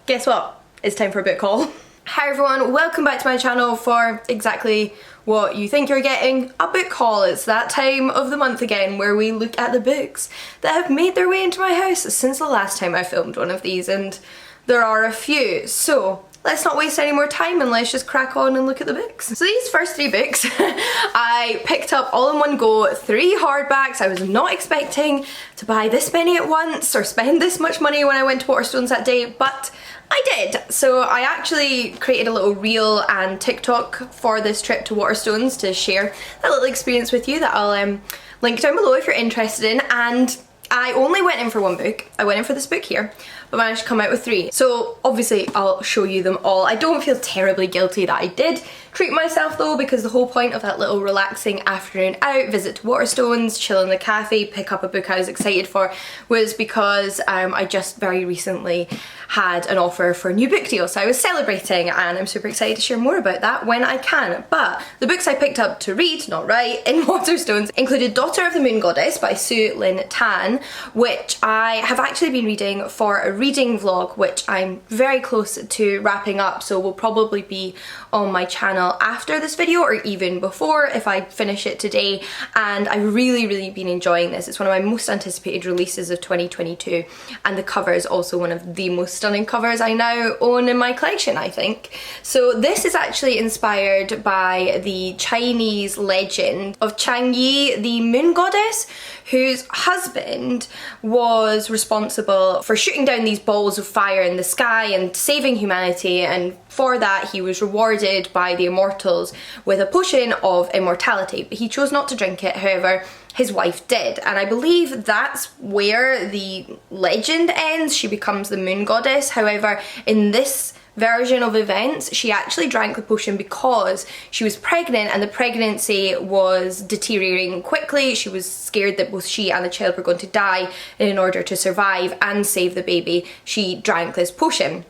guess what? It's time for a book haul. Hi everyone, welcome back to my channel for exactly what you think you're getting, a book haul. It's that time of the month again where we look at the books that have made their way into my house since the last time I filmed one of these, and there are a few. So let's not waste any more time and let's just crack on and look at the books. So these first three books I picked up all in one go, 3 hardbacks. I was not expecting to buy this many at once or spend this much money when I went to Waterstones that day, but I did. So I actually created a little reel and TikTok for this trip to Waterstones to share that little experience with you that I'll link down below if you're interested in. And I only went in for one book. I went in for this book here, but managed to come out with 3. So obviously I'll show you them all. I don't feel terribly guilty that I did treat myself though, because the whole point of that little relaxing afternoon out, visit to Waterstones, chill in the cafe, pick up a book I was excited for, was because I just very recently had an offer for a new book deal. So I was celebrating and I'm super excited to share more about that when I can. But the books I picked up to read, not write, in Waterstones included Daughter of the Moon Goddess by Sue Lynn Tan, which I have actually been reading for a reading vlog, which I'm very close to wrapping up, so will probably be on my channel after this video or even before if I finish it today. And I've really been enjoying this. It's one of my most anticipated releases of 2022, and the cover is also one of the most stunning covers I now own in my collection, I think. So this is actually inspired by the Chinese legend of Chang'e, the moon goddess, whose husband was responsible for shooting down these balls of fire in the sky and saving humanity, and for that he was rewarded by the immortals with a potion of immortality. But he chose not to drink it, however his wife did, and I believe that's where the legend ends. She becomes the moon goddess. However, in this version of events, she actually drank the potion because she was pregnant and the pregnancy was deteriorating quickly. She was scared that both she and the child were going to die, and in order to survive and save the baby, she drank this potion.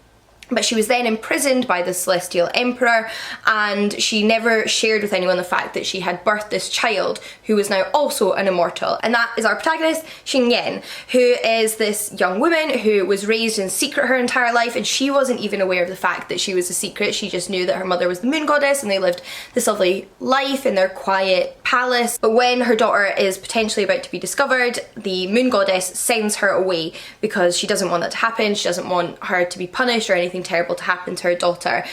But she was then imprisoned by the Celestial Emperor, and she never shared with anyone the fact that she had birthed this child who was now also an immortal. And that is our protagonist, Xingyan, who is this young woman who was raised in secret her entire life, and she wasn't even aware of the fact that she was a secret. She just knew that her mother was the moon goddess and they lived this lovely life in their quiet palace. But when her daughter is potentially about to be discovered, the moon goddess sends her away because she doesn't want that to happen. She doesn't want her to be punished or anything terrible to happen to her daughter.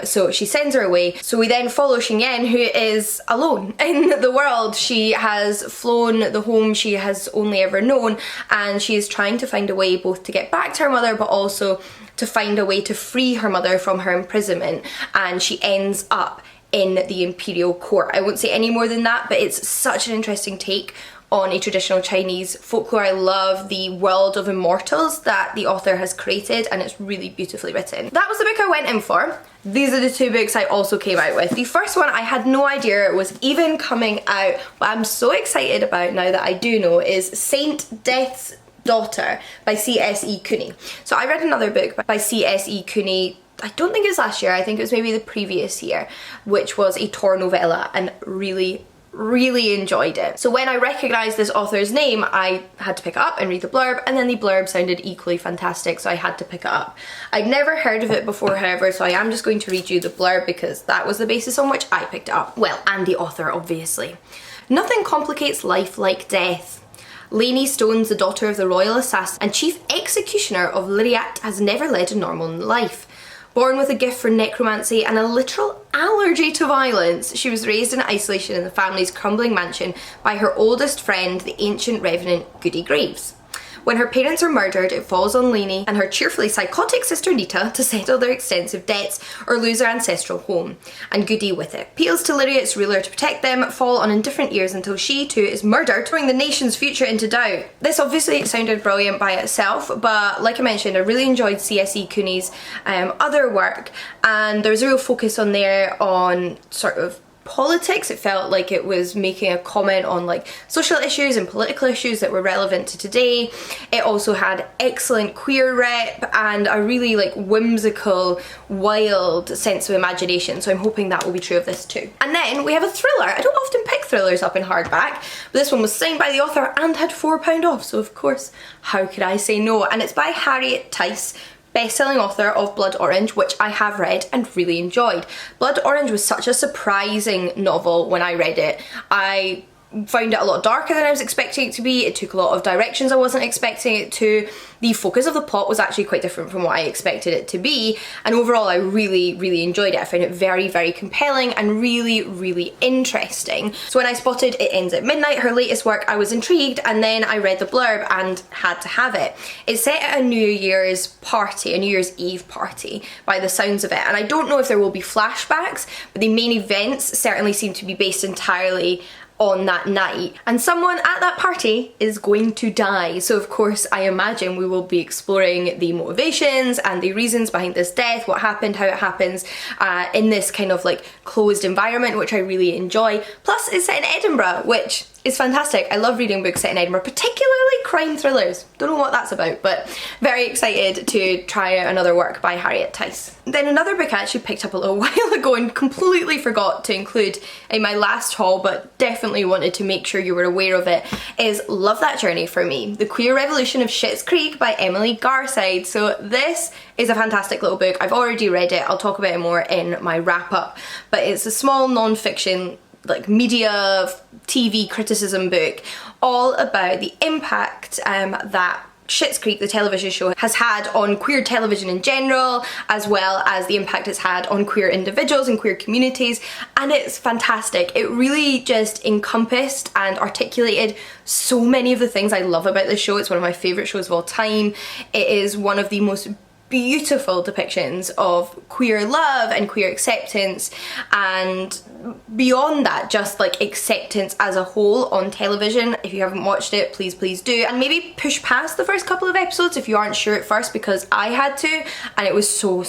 So she sends her away. So we then follow Xingyan, who is alone in the world. She has flown the home she has only ever known, and she is trying to find a way both to get back to her mother but also to find a way to free her mother from her imprisonment. And she ends up in the imperial court. I won't say any more than that, but it's such an interesting take on a traditional Chinese folklore. I love the world of immortals that the author has created, and it's really beautifully written. That was the book I went in for. These are the 2 books I also came out with. The first one I had no idea it was even coming out, but I'm so excited about now that I do know, is Saint Death's Daughter by C.S.E. Cooney. So I read another book by C.S.E. Cooney, I don't think it was last year, I think it was maybe the previous year, which was a Tor novella, and really enjoyed it. So when I recognised this author's name, I had to pick it up and read the blurb, and then the blurb sounded equally fantastic, so I had to pick it up. I'd never heard of it before, however, so I am just going to read you the blurb because that was the basis on which I picked it up. Well, and the author, obviously. Nothing complicates life like death. Lainey Stones, the daughter of the royal assassin and chief executioner of Lyriat, has never led a normal life. Born with a gift for necromancy and a literal allergy to violence, she was raised in isolation in the family's crumbling mansion by her oldest friend, the ancient revenant Goody Graves. When her parents are murdered, it falls on Lainey and her cheerfully psychotic sister Nita to settle their extensive debts or lose their ancestral home, and Goody with it. Appeals to Lyriat's ruler to protect them fall on indifferent ears until she too is murdered, throwing the nation's future into doubt. This obviously sounded brilliant by itself, but like I mentioned, I really enjoyed C.S.E. Cooney's other work, and there was a real focus on there on sort of politics. It felt like it was making a comment on like social issues and political issues that were relevant to today. It also had excellent queer rep and a really like whimsical, wild sense of imagination, so I'm hoping that will be true of this too. And then we have a thriller. I don't often pick thrillers up in hardback, but this one was signed by the author and had £4 off, so of course, how could I say no? And it's by Harriet Tice. best-selling author of Blood Orange, which I have read and really enjoyed. Blood Orange was such a surprising novel when I read it. I found it a lot darker than I was expecting it to be. It took a lot of directions I wasn't expecting it to. The focus of the plot was actually quite different from what I expected it to be, and overall I really enjoyed it. I found it very compelling and really interesting. So when I spotted It Ends at Midnight, her latest work, I was intrigued, and then I read the blurb and had to have it. It's set at a New Year's party, a New Year's Eve party by the sounds of it, and I don't know if there will be flashbacks, but the main events certainly seem to be based entirely on that night, and someone at that party is going to die. So of course I imagine we will be exploring the motivations and the reasons behind this death, what happened, how it happens, in this kind of like closed environment, which I really enjoy. Plus it's set in Edinburgh, which is fantastic. I love reading books set in Edinburgh, particularly crime thrillers. Don't know what that's about, but very excited to try out another work by Harriet Tice. Then another book I actually picked up a little while ago and completely forgot to include in my last haul, but definitely wanted to make sure you were aware of it, is Love That Journey for Me, The Queer Revolution of Schitt's Creek by Emily Garside. So this is a fantastic little book. I've already read it. I'll talk about it more in my wrap up, but it's a small non-fiction like media TV criticism book all about the impact that Schitt's Creek, the television show, has had on queer television in general, as well as the impact it's had on queer individuals and queer communities, and it's fantastic. It really just encompassed and articulated so many of the things I love about the show. It's one of my favourite shows of all time. It is one of the most beautiful depictions of queer love and queer acceptance, and beyond that, just like acceptance as a whole on television. If you haven't watched it, please do, and maybe push past the first couple of episodes if you aren't sure at first, because I had to, and it was so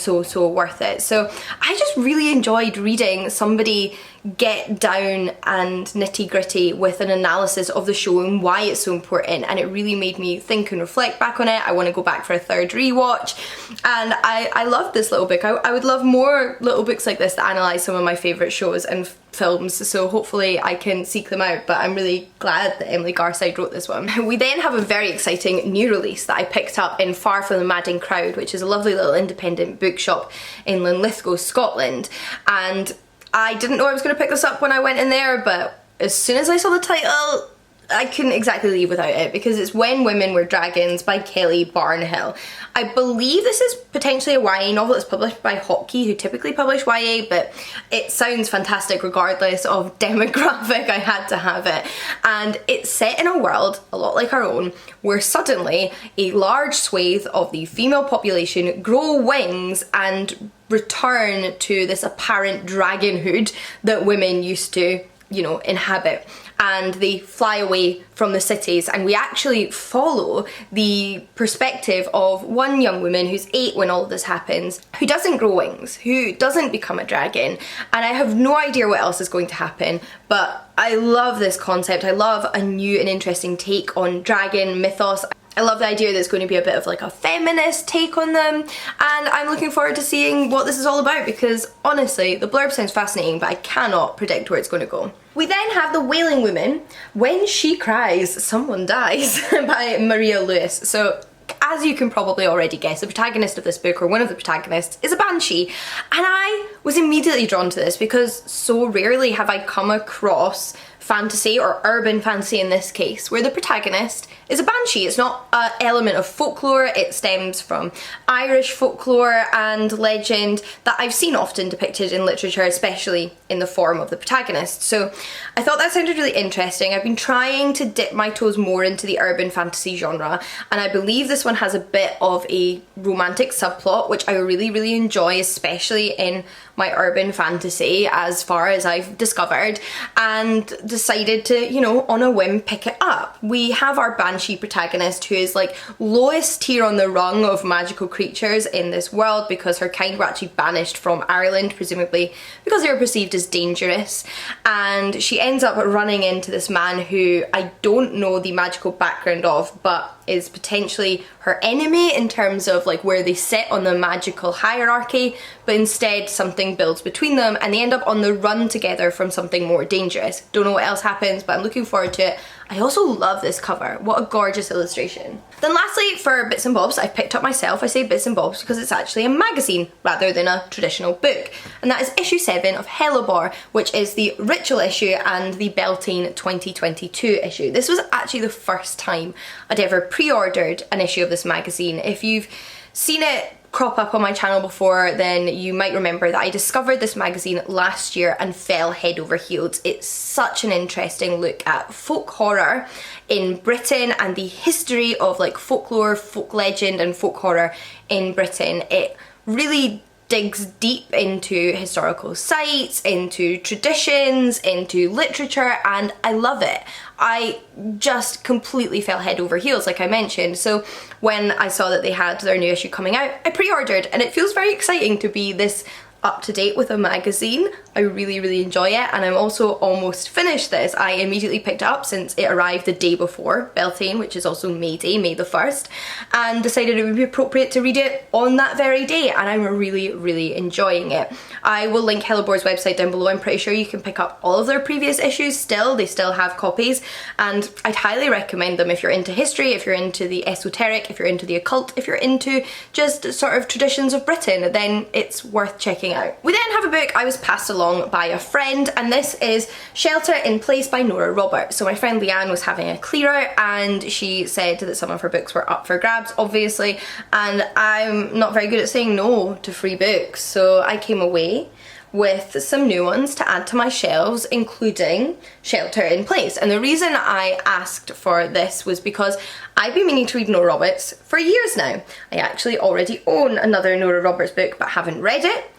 worth it. So I just really enjoyed reading somebody get down and nitty gritty with an analysis of the show and why it's so important, and it really made me think and reflect back on it. I want to go back for a third rewatch, and I loved this little book. I would love more little books like this that analyse some of my favourite shows and films, so hopefully I can seek them out, but I'm really glad that Emily Garside wrote this one. We then have a very exciting new release that I picked up in Far From the Madding Crowd, which is a lovely little independent bookshop in Linlithgow, Scotland, and I didn't know I was going to pick this up when I went in there, but as soon as I saw the title, I couldn't exactly leave without it, because it's When Women Were Dragons by Kelly Barnhill. I believe this is potentially a YA novel. It's published by Hotkey, who typically publish YA, but it sounds fantastic regardless of demographic. I had to have it. And it's set in a world a lot like our own, where suddenly a large swathe of the female population grow wings and return to this apparent dragonhood that women used to, you know, inhabit, and they fly away from the cities, and we actually follow the perspective of one young woman who's 8 when all of this happens, who doesn't grow wings, who doesn't become a dragon, and I have no idea what else is going to happen, but I love this concept. I love a new and interesting take on dragon mythos. I love the idea that it's going to be a bit of like a feminist take on them, and I'm looking forward to seeing what this is all about, because honestly the blurb sounds fascinating, but I cannot predict where it's going to go. We then have The Wailing Woman, When She Cries, Someone Dies by Maria Lewis. So as you can probably already guess, the protagonist of this book, or one of the protagonists, is a banshee, and I was immediately drawn to this because so rarely have I come across fantasy, or urban fantasy in this case, where the protagonist is a banshee. It's not an element of folklore, it stems from Irish folklore and legend that I've seen often depicted in literature, especially in the form of the protagonist. So I thought that sounded really interesting. I've been trying to dip my toes more into the urban fantasy genre, and I believe this one has a bit of a romantic subplot, which I really enjoy, especially in my urban fantasy as far as I've discovered, and decided to, you know, on a whim pick it up. We have our banshee protagonist, who is like lowest tier on the rung of magical creatures in this world, because her kind were actually banished from Ireland, presumably because they were perceived as dangerous, and she ends up running into this man who I don't know the magical background of, but is potentially her enemy in terms of like where they sit on the magical hierarchy, but instead something builds between them and they end up on the run together from something more dangerous. Don't know what else happens, but I'm looking forward to it. I also love this cover. What a gorgeous illustration. Then lastly, for bits and bobs, I've picked up myself. I say bits and bobs because it's actually a magazine rather than a traditional book. And that is issue 7 of Hellebore, which is the Ritual issue and the Beltane 2022 issue. This was actually the first time I'd ever pre-ordered an issue of this magazine. If you've seen it crop up on my channel before, then you might remember that I discovered this magazine last year and fell head over heels. It's such an interesting look at folk horror in Britain and the history of like folklore, folk legend and folk horror in Britain. It really digs deep into historical sites, into traditions, into literature, and I love it. I just completely fell head over heels, like I mentioned. So when I saw that they had their new issue coming out, I pre-ordered, and it feels very exciting to be this up to date with a magazine. I really, really enjoy it, and I'm also almost finished this. I immediately picked it up since it arrived the day before Beltane, which is also May Day, May the 1st, and decided it would be appropriate to read it on that very day, and I'm really, really enjoying it. I will link Hellebore's website down below. I'm pretty sure you can pick up all of their previous issues still. They still have copies, and I'd highly recommend them if you're into history, if you're into the esoteric, if you're into the occult, if you're into just sort of traditions of Britain, then it's worth checking out. We then have a book I was passed along by a friend, and this is Shelter in Place by Nora Roberts. So my friend Leanne was having a clear out and she said that some of her books were up for grabs, obviously, and I'm not very good at saying no to free books, so I came away with some new ones to add to my shelves, including Shelter in Place. And the reason I asked for this was because I've been meaning to read Nora Roberts for years now. I actually already own another Nora Roberts book but haven't read it.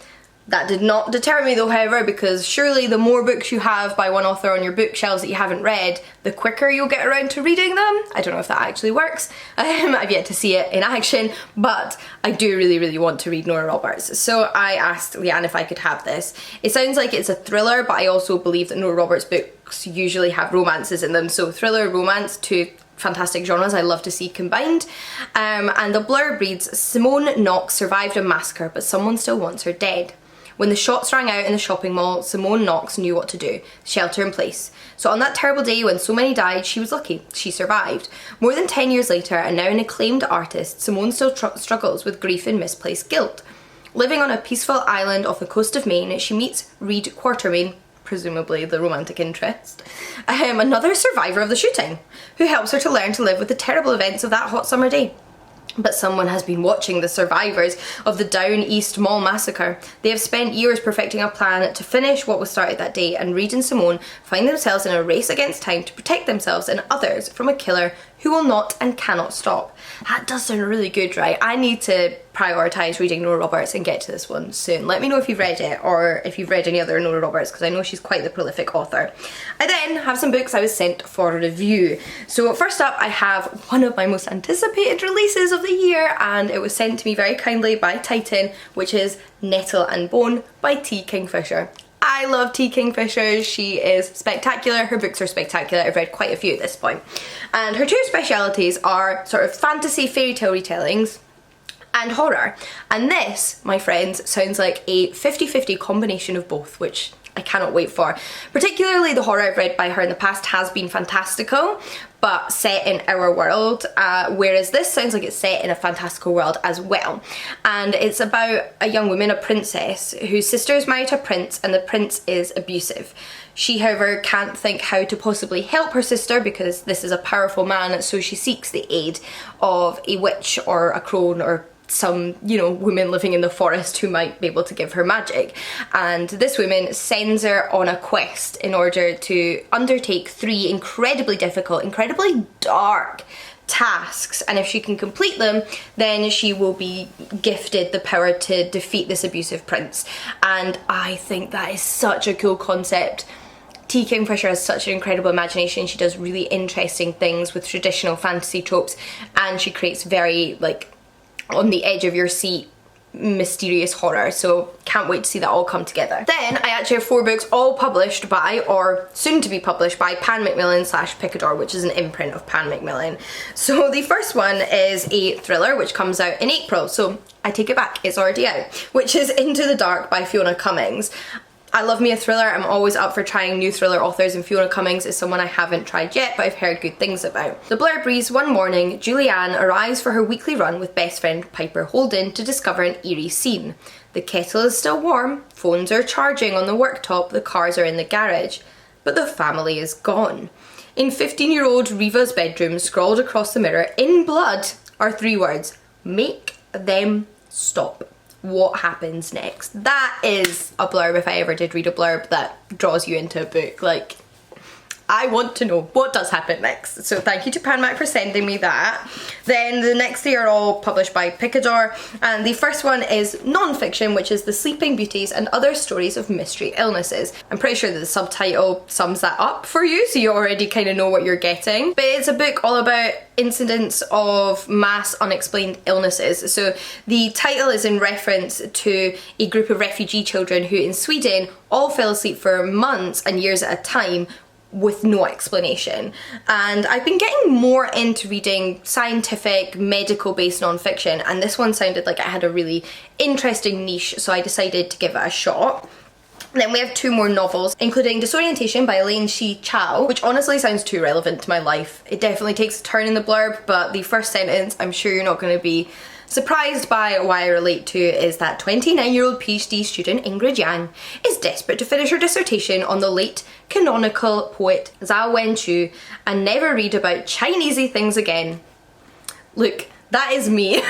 That did not deter me though, however, because surely the more books you have by one author on your bookshelves that you haven't read, the quicker you'll get around to reading them. I don't know if that actually works. I've yet to see it in action, but I do really, really want to read Nora Roberts. So I asked Leanne if I could have this. It sounds like it's a thriller, but I also believe that Nora Roberts books usually have romances in them. So thriller, romance, two fantastic genres I love to see combined. And the blurb reads, Simone Knox survived a massacre, but someone still wants her dead. When the shots rang out in the shopping mall, Simone Knox knew what to do. Shelter in place. So on that terrible day when so many died, she was lucky. She survived. More than 10 years later, and now an acclaimed artist, Simone still struggles with grief and misplaced guilt. Living on a peaceful island off the coast of Maine, she meets Reed Quatermain, presumably the romantic interest, another survivor of the shooting, who helps her to learn to live with the terrible events of that hot summer day. But someone has been watching the survivors of the Down East Mall massacre. They have spent years perfecting a plan to finish what was started that day, and Reed and Simone find themselves in a race against time to protect themselves and others from a killer who will not and cannot stop. That does sound really good, right? I need to prioritise reading Nora Roberts and get to this one soon. Let me know if you've read it or if you've read any other Nora Roberts, because I know she's quite the prolific author. I then have some books I was sent for review. So first up, I have one of my most anticipated releases of the year, and it was sent to me very kindly by Titan, which is Nettle and Bone by T. Kingfisher. I love T. Kingfisher. She is spectacular. Her books are spectacular. I've read quite a few at this point. And her two specialities are sort of fantasy fairy tale retellings and horror. And this, my friends, sounds like a 50-50 combination of both, which I cannot wait for. Particularly the horror I've read by her in the past has been fantastical, but set in our world, whereas this sounds like it's set in a fantastical world as well. And it's about a young woman, a princess, whose sister is married to a prince, and the prince is abusive. She, however, can't think how to possibly help her sister because this is a powerful man, so she seeks the aid of a witch or a crone or some, you know, woman living in the forest who might be able to give her magic. And this woman sends her on a quest in order to undertake 3 incredibly difficult, incredibly dark tasks, and if she can complete them, then she will be gifted the power to defeat this abusive prince. And I think that is such a cool concept. T. Kingfisher has such an incredible imagination. She does really interesting things with traditional fantasy tropes, and she creates very, like, on the edge of your seat mysterious horror, so can't wait to see that all come together. Then I actually have 4 books all published by, or soon to be published by, Pan Macmillan / Picador, which is an imprint of Pan Macmillan. So the first one is a thriller which comes out in April, so I take it back, it's already out, which is Into the Dark by Fiona Cummings. I love me a thriller. I'm always up for trying new thriller authors, and Fiona Cummings is someone I haven't tried yet but I've heard good things about. The blurb reads, one morning, Julianne arrives for her weekly run with best friend Piper Holden to discover an eerie scene. The kettle is still warm, phones are charging on the worktop, the cars are in the garage, but the family is gone. In 15-year-old Riva's bedroom, scrawled across the mirror in blood, are 3 words: make them stop. What happens next? That is a blurb, if I ever did read a blurb that draws you into a book. Like, I want to know what does happen next. So thank you to Panmac for sending me that. Then the next 3 are all published by Picador, and the first one is non-fiction, which is The Sleeping Beauties and Other Stories of Mystery Illnesses. I'm pretty sure that the subtitle sums that up for you, so you already kind of know what you're getting. But it's a book all about incidents of mass unexplained illnesses. So the title is in reference to a group of refugee children who in Sweden all fell asleep for months and years at a time with no explanation. And I've been getting more into reading scientific, medical-based non-fiction, and this one sounded like it had a really interesting niche, so I decided to give it a shot. Then we have 2 more novels, including Disorientation by Elaine Shi Chow, which honestly sounds too relevant to my life. It definitely takes a turn in the blurb, but the first sentence, I'm sure you're not going to be surprised by why I relate to, is that 29-year-old PhD student Ingrid Yang is desperate to finish her dissertation on the late canonical poet Zhao Wenchu and never read about Chinesey things again. Look, that is me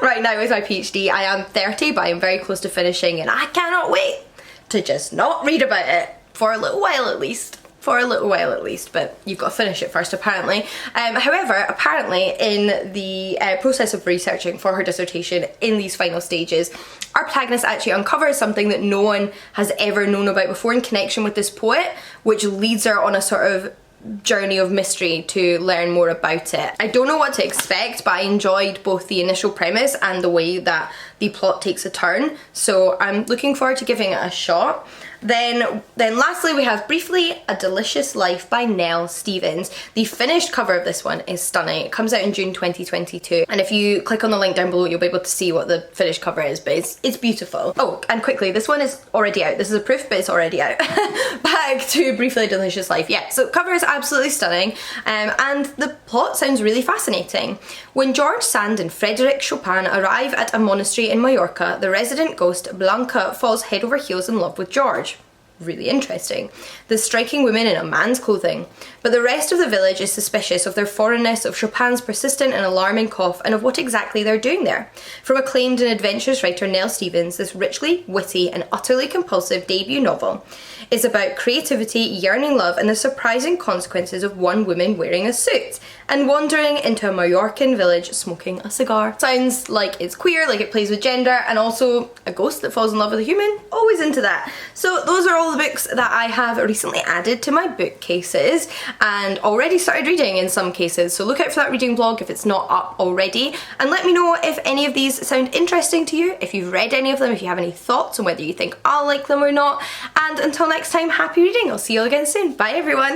right now with my PhD. I am 30, but I am very close to finishing, and I cannot wait to just not read about it for a little while at least. But you've got to finish it first, apparently. However, apparently in the process of researching for her dissertation in these final stages, our protagonist actually uncovers something that no one has ever known about before in connection with this poet, which leads her on a sort of journey of mystery to learn more about it. I don't know what to expect, but I enjoyed both the initial premise and the way that the plot takes a turn, so I'm looking forward to giving it a shot. Then lastly we have Briefly A Delicious Life by Nell Stevens. The finished cover of this one is stunning. It comes out in June 2022, and if you click on the link down below you'll be able to see what the finished cover is, but it's beautiful. Oh, and quickly, this one is already out. This is a proof, but it's already out. Back to Briefly A Delicious Life. Yeah, so cover is absolutely stunning, and the plot sounds really fascinating. When George Sand and Frédéric Chopin arrive at a monastery in Mallorca, the resident ghost Blanca falls head over heels in love with George. Really interesting. The striking women in a man's clothing. But the rest of the village is suspicious of their foreignness, of Chopin's persistent and alarming cough, and of what exactly they're doing there. From acclaimed and adventurous writer Nell Stevens, this richly witty and utterly compulsive debut novel is about creativity, yearning love, and the surprising consequences of one woman wearing a suit and wandering into a Mallorcan village smoking a cigar. Sounds like it's queer, like it plays with gender, and also a ghost that falls in love with a human. Always into that. So those are all the books that I have recently added to my bookcases and already started reading in some cases, so look out for that reading vlog if it's not up already, and let me know if any of these sound interesting to you, if you've read any of them, if you have any thoughts on whether you think I'll like them or not, and until next time, happy reading. I'll see you all again soon. Bye everyone!